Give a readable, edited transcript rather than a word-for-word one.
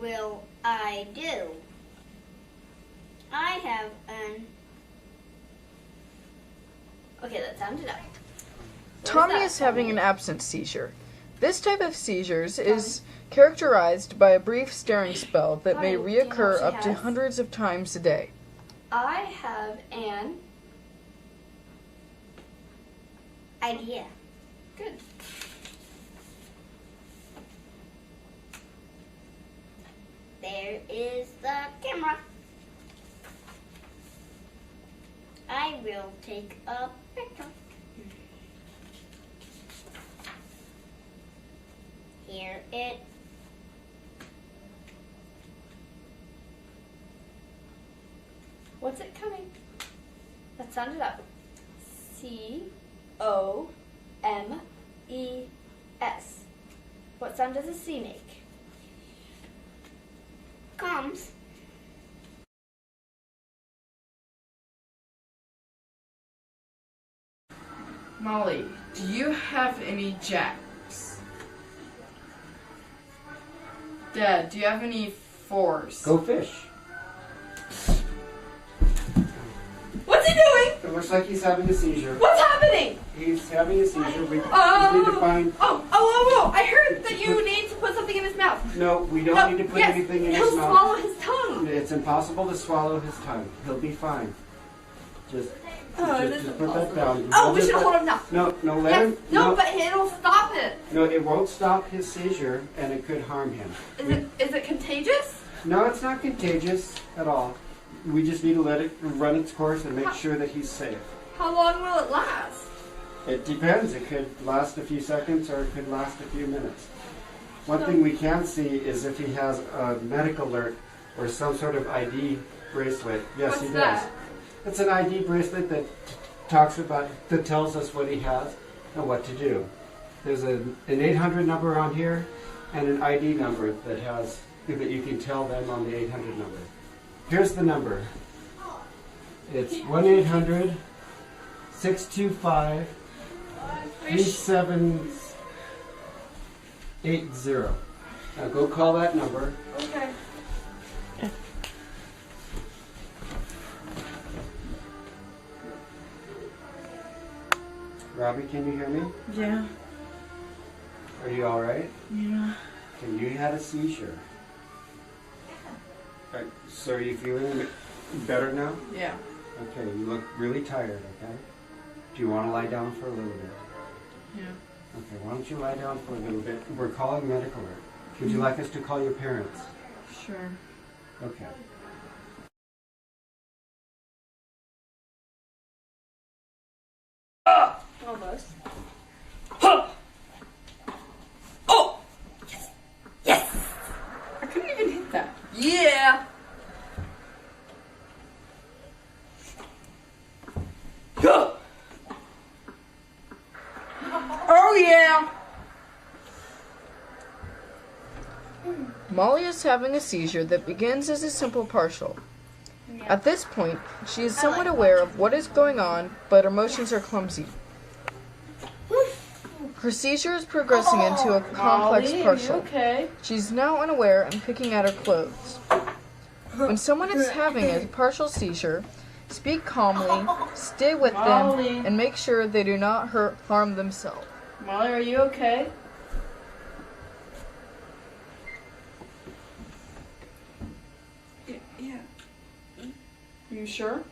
will I do? I have an... Okay, that sounded out. Tommy is having an absence seizure. This type of seizures is characterized by a brief staring spell that may reoccur up to hundreds of times a day. I have an idea. Good. There is the camera. I will take a picture. Here it. What's it coming? Let's sound it out. C-O-M-E-S. What sound does a C make? Comes. Molly, do you have any jacks? Dad, do you have any fours? Go fish. What's he doing? It looks like he's having a seizure. What's happening? He's having a seizure. We just need to find... Oh, I heard that you need to put something in his mouth. No, we don't need to put anything in his mouth. He'll swallow his tongue. It's impossible to swallow his tongue. He'll be fine. Just put that down. Oh, we should hold him now. No, let him. No, but it'll stop it. No, it won't stop his seizure, and it could harm him. Is it contagious? No, it's not contagious at all. We just need to let it run its course and make sure that he's safe. How long will it last? It depends. It could last a few seconds or it could last a few minutes. One thing we can see is if he has a medical alert or some sort of ID bracelet. Yes, he does. That? It's an ID bracelet that that tells us what he has and what to do. There's an 800 number on here and an ID number that you can tell them on the 800 number. Here's the number. It's 1-800-625-3780. Now go call that number. Okay. Robbie, can you hear me? Yeah. Are you all right? Yeah. Okay, you had a seizure. So are you feeling better now? Yeah. Okay, you look really tired, okay? Do you want to lie down for a little bit? Yeah. Okay, why don't you lie down for a little bit? We're calling medical alert. Would you like us to call your parents? Sure. Okay. Almost. Huh! Oh! Yes! Yes! I couldn't even hit that. Yeah! Huh! Oh yeah! Molly is having a seizure that begins as a simple partial. At this point, she is somewhat aware of what is going on, but her motions are clumsy. Her seizure is progressing into a complex Molly, partial. Okay. She's now unaware and picking at her clothes. When someone is having a partial seizure, speak calmly, stay with Molly. them, and make sure they do not harm themselves. Molly, are you okay? Yeah. Are you sure?